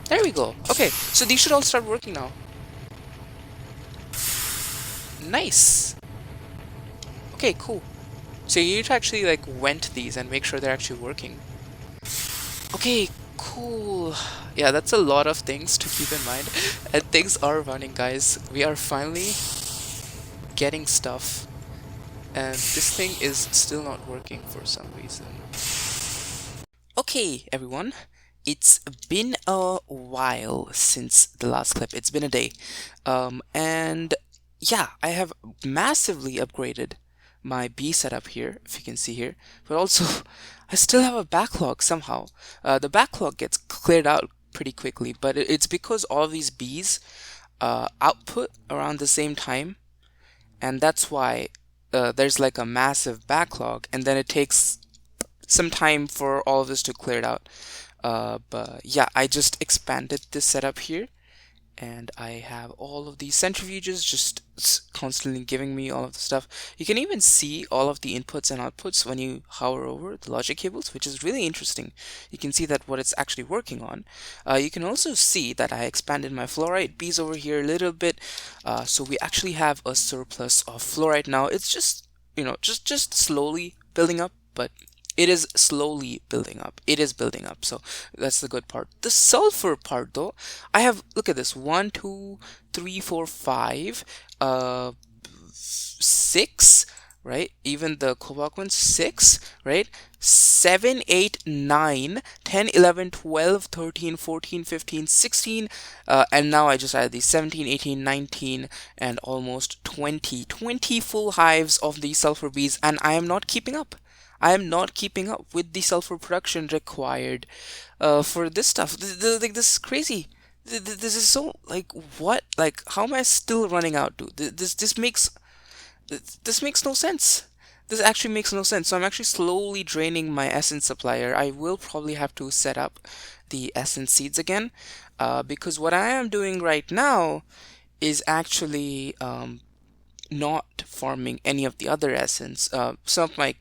There we go. Okay, so these should all start working now. Nice. Okay, cool. So you need to actually like vent these and make sure they're actually working. Okay, cool. Yeah, that's a lot of things to keep in mind. And things are running, guys. We are finally getting stuff. And this thing is still not working for some reason. Okay, everyone. It's been a while since the last clip. It's been a day. And yeah, I have massively upgraded my B setup here, if you can see here. But also, I still have a backlog somehow. The backlog gets cleared out pretty quickly, but it's because all of these Bs output around the same time. And that's why there's like a massive backlog, and then it takes some time for all of this to clear it out. But yeah, I just expanded this setup here, and I have all of these centrifuges just constantly giving me all of the stuff. You can even see all of the inputs and outputs when you hover over the logic cables, which is really interesting. You can see that what it's actually working on. You can also see that I expanded my fluoride bees over here a little bit, so we actually have a surplus of fluoride now. It's just, just slowly building up, but it is slowly building up. It is building up. So that's the good part. The sulfur part though, I have, look at this, one, two, three, four, five, six, right? Even the cobalt one, six, right? 7, 8, 9, 10, 11, 12, 13, 14, 15, 16, and now I just added these 17, 18, 19, and almost 20 full hives of these sulfur bees, and I am not keeping up. I am not keeping up with the sulfur production required for this stuff. Like, this is crazy. This is so, like, what? Like, how am I still running out, dude? This makes no sense. This actually makes no sense. So I'm actually slowly draining my essence supplier. I will probably have to set up the essence seeds again, because what I am doing right now is actually not farming any of the other essence. Some of my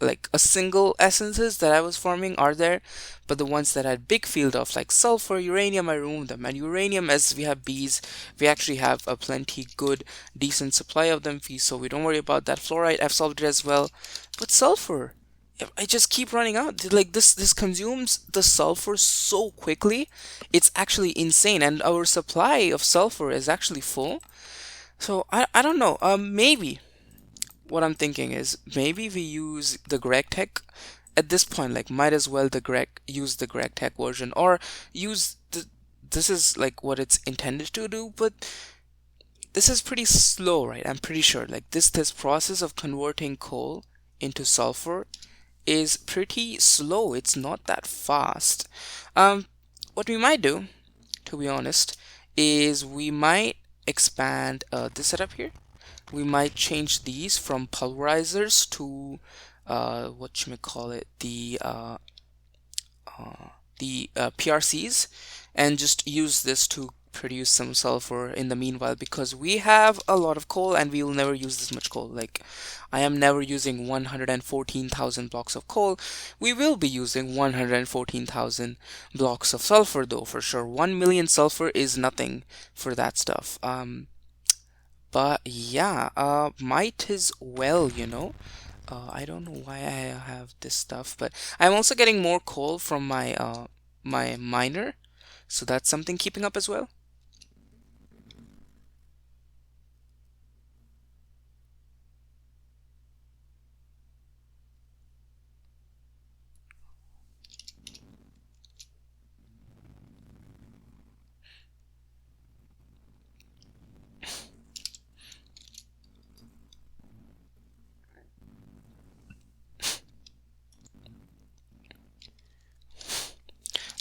like a single essences that I was farming are there, but the ones that had big field of like sulfur, uranium, I removed them. And uranium, as we have bees, we actually have a plenty good, decent supply of them, so we don't worry about that. Fluoride, I've solved it as well. But sulfur, I just keep running out. Like, this consumes the sulfur so quickly, it's actually insane. And our supply of sulfur is actually full. So I don't know. Maybe what I'm thinking is maybe we use the GregTech at this point. Like, might as well use the GregTech version, or use this is like what it's intended to do, but this is pretty slow, right? I'm pretty sure like this process of converting coal into sulfur is pretty slow. It's not that fast. What we might do, to be honest, is we might expand this setup here. We might change these from pulverizers to what you may call it, the PRCs, and just use this to produce some sulfur in the meanwhile, because we have a lot of coal and we will never use this much coal. Like, I am never using 114,000 blocks of coal. We will be using 114,000 blocks of sulfur though, for sure. 1 million sulfur is nothing for that stuff. But yeah, might as well, I don't know why I have this stuff, but I'm also getting more coal from my miner, so that's something keeping up as well.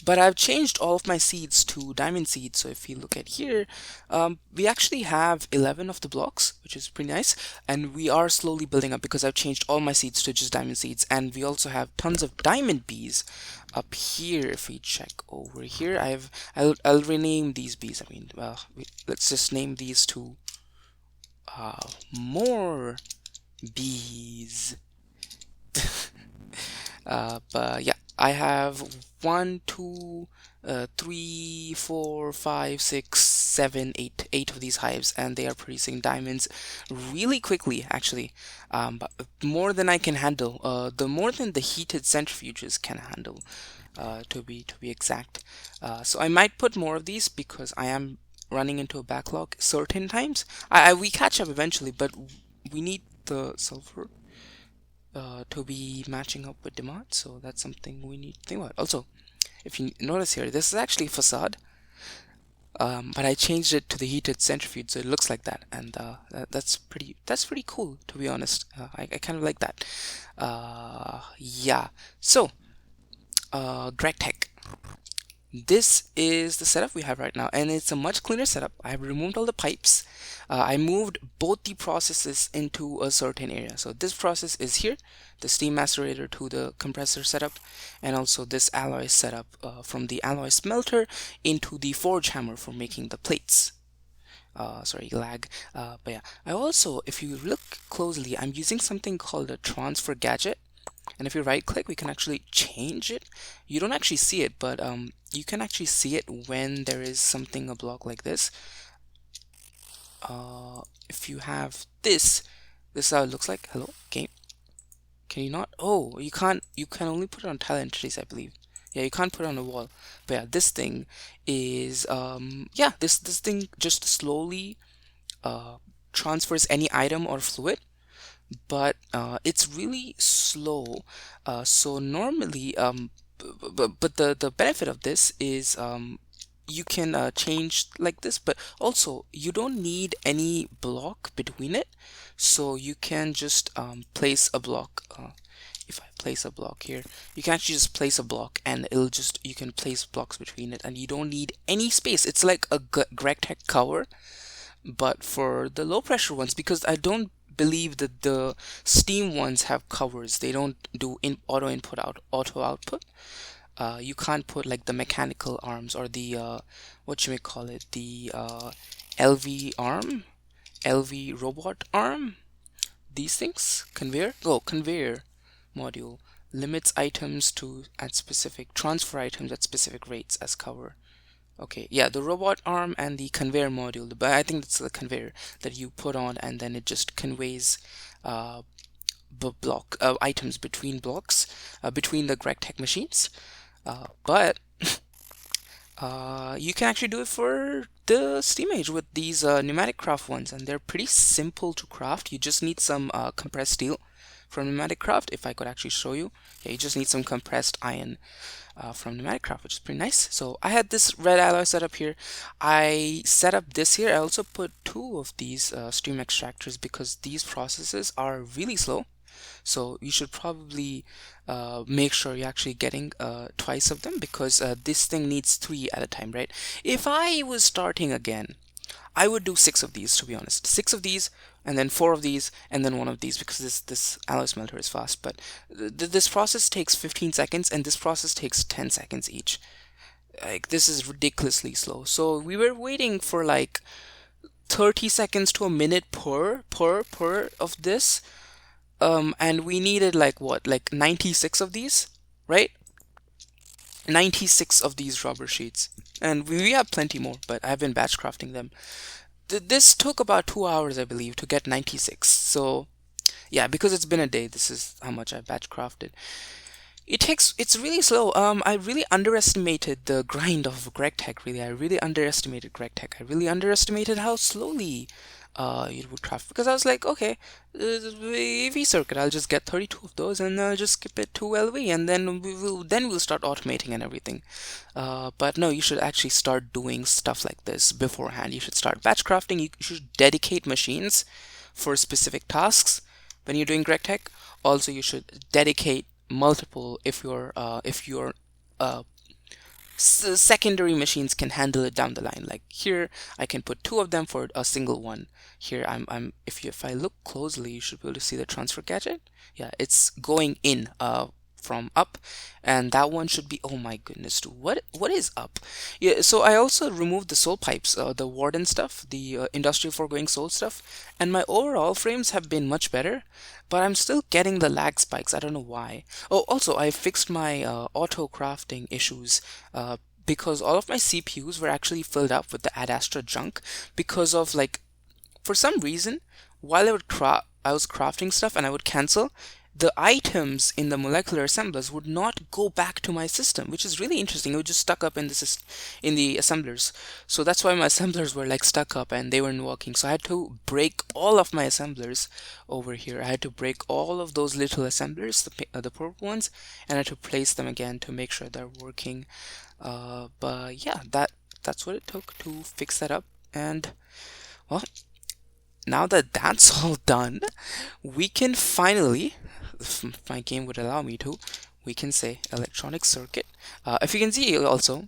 But I've changed all of my seeds to diamond seeds. So if you look at here, we actually have 11 of the blocks, which is pretty nice. And we are slowly building up because I've changed all my seeds to just diamond seeds. And we also have tons of diamond bees up here. If we check over here, I'll rename these bees. I mean, let's just name these to more bees. But yeah, I have 1, 2, 3, 4, 5, 6, 7, 8, 8 of these hives, and they are producing diamonds really quickly, actually. But more than I can handle. The more than the heated centrifuges can handle, to be exact. So I might put more of these because I am running into a backlog certain times. We catch up eventually, but we need the sulfur to be matching up with demand, so that's something we need to think about. Also, if you notice here, this is actually facade, but I changed it to the heated centrifuge, so it looks like that, and that's pretty cool, to be honest. I kind of like that. Yeah. So, GregTech. this is the setup we have right now, and it's a much cleaner setup. I have removed all the pipes. I moved both the processes into a certain area. So this process is here, the steam macerator to the compressor setup, and also this alloy setup from the alloy smelter into the forge hammer for making the plates. Sorry, lag. But yeah, I also, if you look closely, I'm using something called a transfer gadget. And if you right click, we can actually change it. You don't actually see it, but you can actually see it when there is something, a block like this. If you have this is how it looks like. Hello, game. Can you not? Oh, you can't. You can only put it on tile entities, I believe. Yeah, you can't put it on a wall. But yeah, this thing is yeah, this thing just slowly transfers any item or fluid, but it's really slow. So normally, but the benefit of this is you can change like this, but also you don't need any block between it. So you can just place a block. If I place a block here, you can actually just place a block, and it'll just, you can place blocks between it, and you don't need any space. It's like a GregTech cover, but for the low pressure ones, because I don't believe that the steam ones have covers. They don't do auto input auto output. You can't put like the mechanical arms or the what you may call it, the LV arm, LV robot arm. These things, conveyor module limits items to at specific, transfer items at specific rates as cover. Okay, yeah, the robot arm and the conveyor module, but I think it's the conveyor that you put on, and then it just conveys items between blocks, between the GregTech machines. But you can actually do it for the steam age with these pneumatic craft ones, and they're pretty simple to craft. You just need some compressed steel from pneumatic craft. If I could actually show you, yeah, you just need some compressed iron from pneumatic craft, which is pretty nice. So I had this red alloy set up here. I set up this here. I also put two of these stream extractors because these processes are really slow. So you should probably make sure you're actually getting twice of them, because this thing needs 3 at a time, right? If I was starting again, I would do 6 of these, to be honest. 6 of these, and then 4 of these, and then 1 of these, because this alloy smelter is fast. But this process takes 15 seconds, and this process takes 10 seconds each. Like, this is ridiculously slow. So we were waiting for like 30 seconds to a minute per of this. And we needed like what, like 96 of these, right? 96 of these rubber sheets, and we have plenty more, but I've been batch crafting them. This took about 2 hours, I believe, to get 96. So yeah, because it's been a day, this is how much I batch crafted. It's really slow. I really underestimated the grind of GregTech. Really, I really underestimated GregTech. I really underestimated how slowly it would craft, because I was like, okay, AV circuit, I'll just get 32 of those, and I'll just skip it to LV, and then we'll start automating and everything. But no, you should actually start doing stuff like this beforehand. You should start batch crafting. You should dedicate machines for specific tasks when you're doing GregTech. Also, you should dedicate multiple if your secondary machines can handle it down the line. Like here, I can put 2 of them for a single one. Here, if I look closely, you should be able to see the transfer gadget. Yeah, it's going in from up, and that one should be, oh my goodness, dude, what is up? Yeah, so I also removed the soul pipes, the warden stuff, the industrial foregoing soul stuff, and my overall frames have been much better, but I'm still getting the lag spikes. I don't know why. Oh, also I fixed my auto crafting issues, because all of my CPUs were actually filled up with the Ad Astra junk, because of, like, for some reason, while I was crafting stuff and I would cancel, the items in the molecular assemblers would not go back to my system, which is really interesting. It was just stuck up in the assemblers. So that's why my assemblers were like stuck up and they weren't working. So I had to break all of my assemblers over here. I had to break all of those little assemblers, the purple ones, and I had to place them again to make sure they're working. But yeah, that's what it took to fix that up. And well, now that that's all done, we can finally, if my game would allow me to, we can say electronic circuit. If you can see also,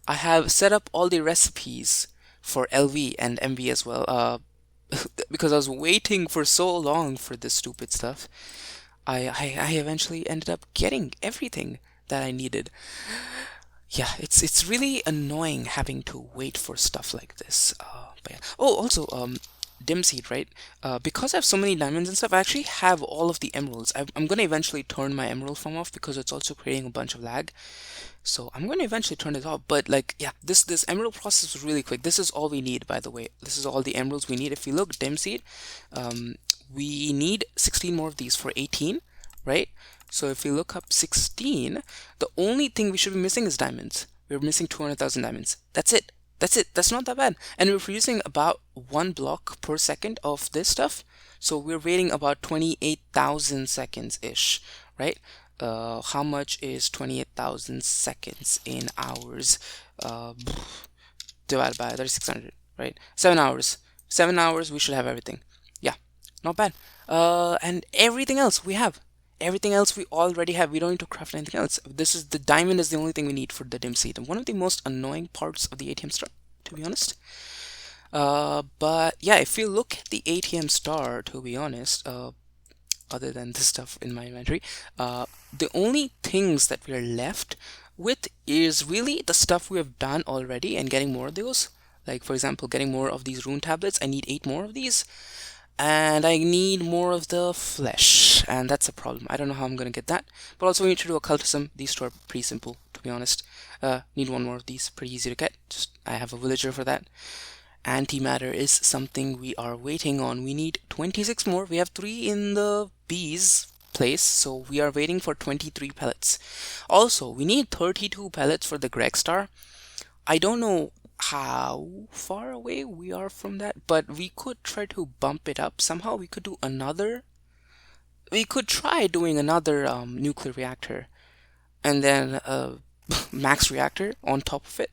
I have set up all the recipes for LV and MV as well. Because I was waiting for so long for this stupid stuff. I eventually ended up getting everything that I needed. Yeah, it's really annoying having to wait for stuff like this. But yeah. Oh, also, dim seed, right? Because I have so many diamonds and stuff, I actually have all of the emeralds. I'm gonna eventually turn my emerald farm off because it's also creating a bunch of lag. So I'm gonna eventually turn it off. But like, yeah, this emerald process was really quick. This is all we need, by the way. This is all the emeralds we need. If you look, dim seed, um, we need 16 more of these for 18, right? So if we look up 16, the only thing we should be missing is diamonds. We're missing 200,000 diamonds. That's it. That's it. That's not that bad. And we're producing about 1 block per second of this stuff. So we're waiting about 28,000 seconds-ish, right? How much is 28,000 seconds in hours? Uh, Divided by 3600, right? 7 hours. 7 hours, we should have everything. Yeah, not bad. And everything else we have. Everything else we already have. We don't need to craft anything else. This is the diamond is the only thing we need for the dim seed. And one of the most annoying parts of the ATM Star, to be honest. But yeah, if you look at the ATM Star, to be honest, other than the stuff in my inventory, the only things that we are left with is really the stuff we have done already and getting more of those. Like, for example, getting more of these rune tablets. I need 8 more of these. And I need more of the flesh, and that's a problem. I don't know how I'm gonna get that. But also we need to do occultism. These two are pretty simple, to be honest. Need 1 more of these, pretty easy to get. Just I have a villager for that. Antimatter is something we are waiting on. We need 26 more. We have 3 in the bees place, so we are waiting for 23 pellets. Also, we need 32 pellets for the Gregstar. I don't know how far away we are from that, but we could try to bump it up somehow. We could do another. We could try doing another nuclear reactor, and then a max reactor on top of it,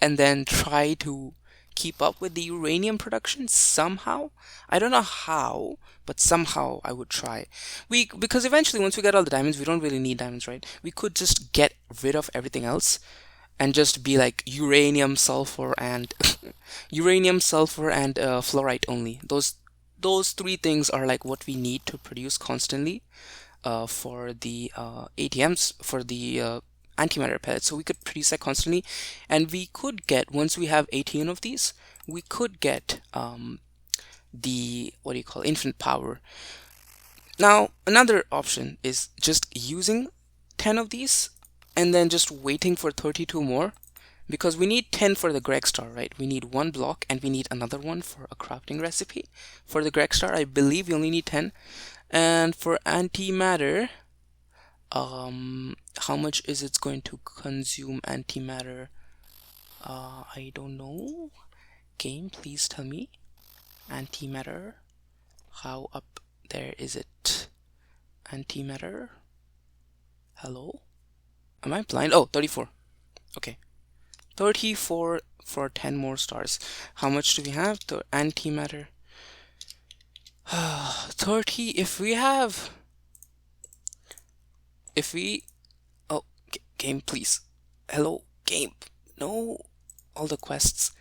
and then try to keep up with the uranium production somehow. I don't know how, but somehow I would try. Because eventually once we get all the diamonds, we don't really need diamonds, right? We could just get rid of everything else and just be like uranium, sulfur, and uranium, sulfur, and fluorite only. Those 3 things are like what we need to produce constantly for the ATMs, for the antimatter pellets. So we could produce that constantly, and we could get, once we have 18 of these, we could get the, what do you call, infinite power. Now another option is just using 10 of these and then just waiting for 32 more, because we need 10 for the Gregstar, right? We need 1 block and we need another one for a crafting recipe. For the Gregstar, I believe we only need 10. And for antimatter, how much is it going to consume antimatter? I don't know. Game, please tell me. Antimatter, how up there is it? Antimatter, hello? Am I blind? Oh, 34. Okay. 34 for 10 more stars. How much do we have? The antimatter. 30. If we have... If we... Oh, game, please. Hello, game. No. All the quests.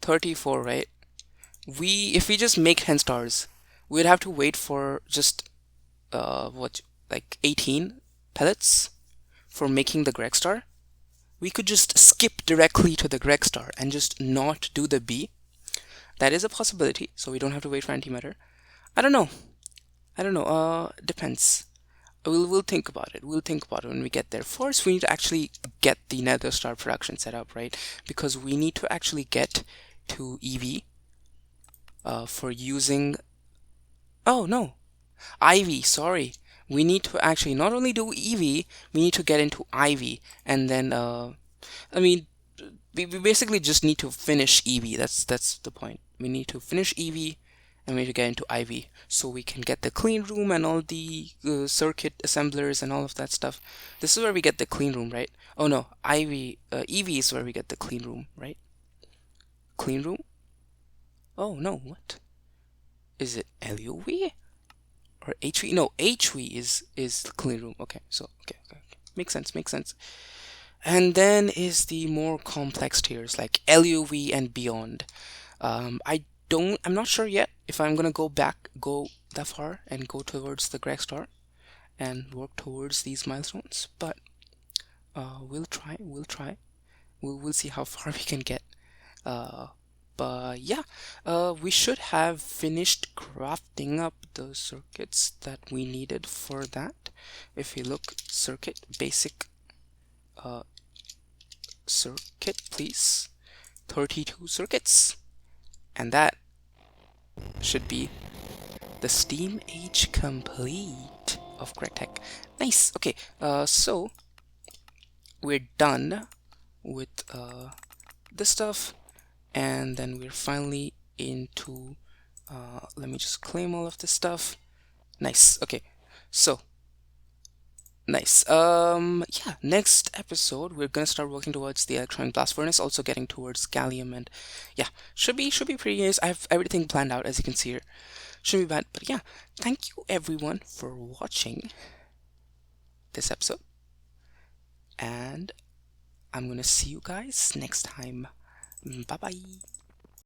34, right? If we just make 10 stars, we'd have to wait for just... like 18 pellets for making the Gregstar. We could just skip directly to the Gregstar and just not do the B. That is a possibility, so we don't have to wait for antimatter. I don't know. Depends. We'll think about it. We'll think about it when we get there. First, we need to actually get the Nether Star production set up, right? Because we need to actually get to EV for using... Oh, no. IV, sorry. We need to actually not only do EV, we need to get into IV, and then I mean, we basically just need to finish EV. That's the point. We need to finish EV, and we need to get into IV, so we can get the clean room and all the circuit assemblers and all of that stuff. This is where we get the clean room, right? Oh no, EV is where we get the clean room, right? Clean room? Oh no, what? Is it LUV? Or HV? No, HV is the clean room. Okay, so okay. Makes sense. And then is the more complex tiers like LUV and beyond. I'm not sure yet if I'm gonna go that far and go towards the Gregstar and work towards these milestones. But we'll try. We'll see how far we can get. Uh, but yeah, we should have finished crafting up the circuits that we needed for that. If we look, circuit, basic uh, circuit, please. 32 circuits. And that should be the Steam Age complete of GregTech. Nice. Okay, so we're done with this stuff, and then we're finally into let me just claim all of this stuff. Nice. Okay, so nice. Yeah, next episode we're gonna start working towards the electronic blast furnace, also getting towards gallium, and yeah, should be pretty nice. I have everything planned out, as you can see here. Shouldn't be bad. But yeah, thank you everyone for watching this episode, and I'm gonna see you guys next time. Bye bye.